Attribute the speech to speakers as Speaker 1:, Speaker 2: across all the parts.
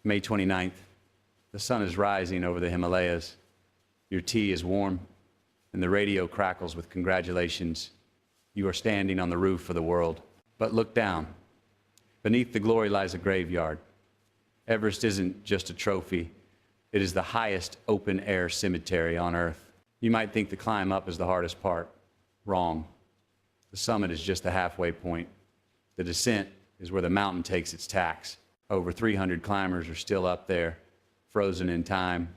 Speaker 1: May 29th, the sun is rising over the Himalayas. Your tea is warm, and the radio crackles with congratulations. You are standing on the roof of the world. But look down. Beneath the glory lies a graveyard. Everest isn't just a trophy. It is the highest open-air cemetery on Earth. You might think the climb up is the hardest part. Wrong. The summit is just the halfway point. The descent is where the mountain takes its tax. Over 300 climbers are still up there, frozen in time.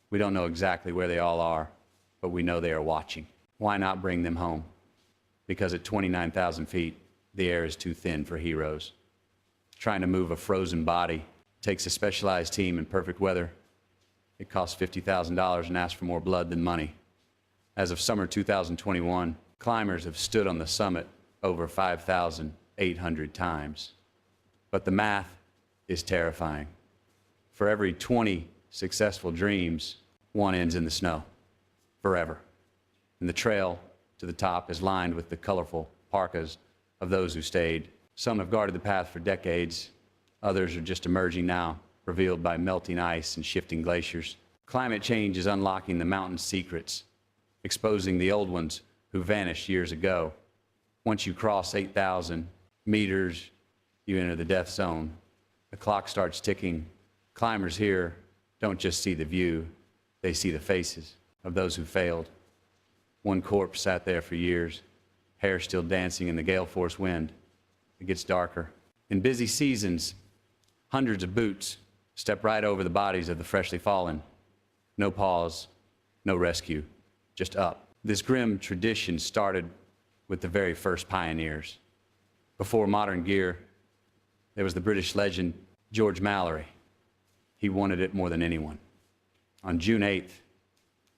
Speaker 1: We don't know exactly where they all are, but we know they are watching. Why not bring them home? Because at 29,000 feet, the air is too thin for heroes. Trying to move a frozen body takes a specialized team in perfect weather. It costs $50,000 and asks for more blood than money. As of summer 2021, climbers have stood on the summit over 5,800 times. But the math is terrifying. For every 20 successful dreams, one ends in the snow, forever. And the trail to the top is lined with the colorful parkas of those who stayed. Some have guarded the path for decades. Others are just emerging now, revealed by melting ice and shifting glaciers. Climate change is unlocking the mountain's secrets, exposing the old ones who vanished years ago. Once you cross 8,000 meters, you enter the death zone. The clock starts ticking. Climbers here don't just see the view, they see the faces of those who failed. One corpse sat there for years, hair still dancing in the gale force wind. It gets darker. In busy seasons, hundreds of boots step right over the bodies of the freshly fallen. No pause, no rescue, just up. This grim tradition started with the very first pioneers. Before modern gear, there was the British legend George Mallory. He wanted it more than anyone. On June 8th,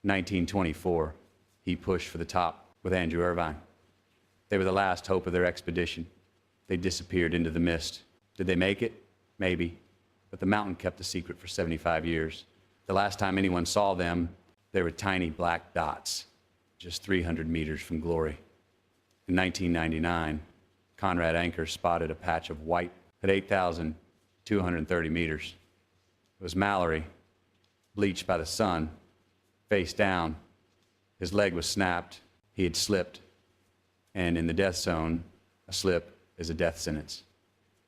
Speaker 1: 1924, he pushed for the top with Andrew Irvine. They were the last hope of their expedition. They disappeared into the mist. Did they make it? Maybe. But the mountain kept the secret for 75 years. The last time anyone saw them, they were tiny black dots, just 300 meters from glory. In 1999, Conrad Anker spotted a patch of white at 8,230 meters. It was Mallory, bleached by the sun, face down. His leg was snapped. He had slipped. And in the death zone, a slip is a death sentence.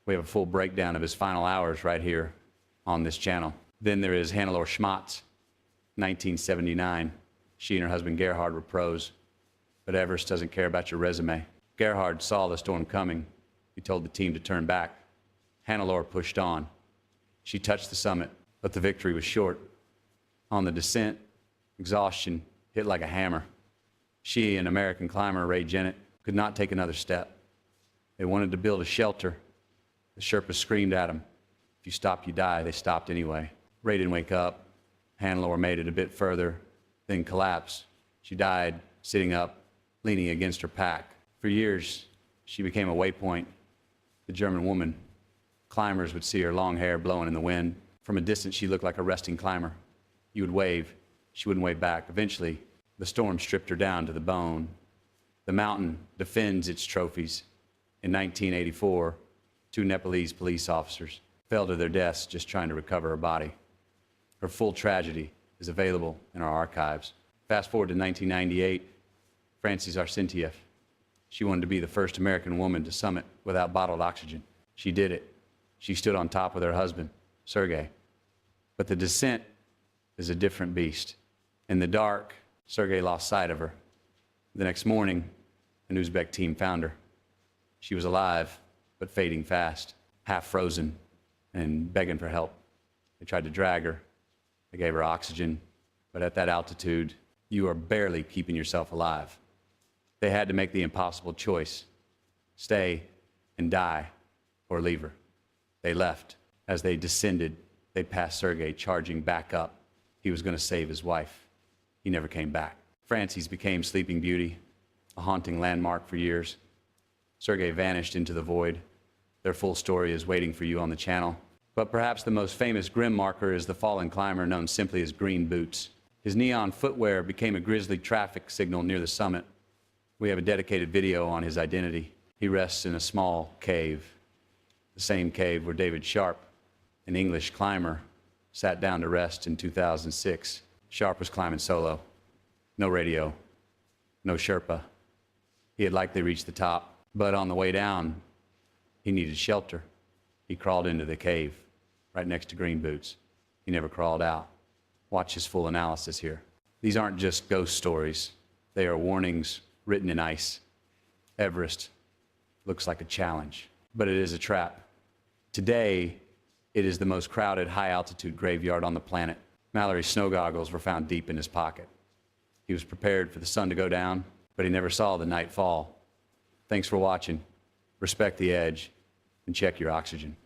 Speaker 1: We have a full breakdown of his final hours right here on this channel. Then there is Hannelore Schmatz, 1979. She and her husband Gerhard were pros, but Everest doesn't care about your resume. Gerhard saw the storm coming. He told the team to turn back. Hannelore pushed on. She touched the summit, but the victory was short. On the descent, exhaustion hit like a hammer. She and American climber Ray Jennett could not take another step. They wanted to build a shelter. The Sherpas screamed at them, "If you stop, you die." They stopped anyway. Ray didn't wake up. Hannelore made it a bit further, then collapsed. She died sitting up, leaning against her pack. For years, she became a waypoint, the German woman. Climbers would see her long hair blowing in the wind. From a distance, she looked like a resting climber. You would wave. She wouldn't wave back. Eventually, the storm stripped her down to the bone. The mountain defends its trophies. In 1984, 2 Nepalese police officers fell to their deaths just trying to recover her body. Her full tragedy is available in our archives. Fast forward to 1998, Francys Arsentiev. She wanted to be the first American woman to summit without bottled oxygen. She did it. She stood on top with her husband, Sergei. But the descent is a different beast. In the dark, Sergei lost sight of her. The next morning, an Uzbek team found her. She was alive, but fading fast, half frozen and begging for help. They tried to drag her. They gave her oxygen, but at that altitude, you are barely keeping yourself alive. They had to make the impossible choice: stay and die, or leave her. They left. As they descended, they passed Sergei charging back up. He was going to save his wife. He never came back. Francys became Sleeping Beauty, a haunting landmark for years. Sergei vanished into the void. Their full story is waiting for you on the channel. But perhaps the most famous grim marker is the fallen climber known simply as Green Boots. His neon footwear became a grisly traffic signal near the summit. We have a dedicated video on his identity. He rests in a small cave, the same cave where David Sharp, an English climber, sat down to rest in 2006. Sharp was climbing solo. No radio, no Sherpa. He had likely reached the top, but on the way down, he needed shelter. He crawled into the cave right next to Green Boots. He never crawled out. Watch his full analysis here. These aren't just ghost stories. They are warnings written in ice. Everest looks like a challenge, but it is a trap. Today, it is the most crowded high-altitude graveyard on the planet. Mallory's snow goggles were found deep in his pocket. He was prepared for the sun to go down, but he never saw the night fall. Thanks for watching. Respect the edge and check your oxygen.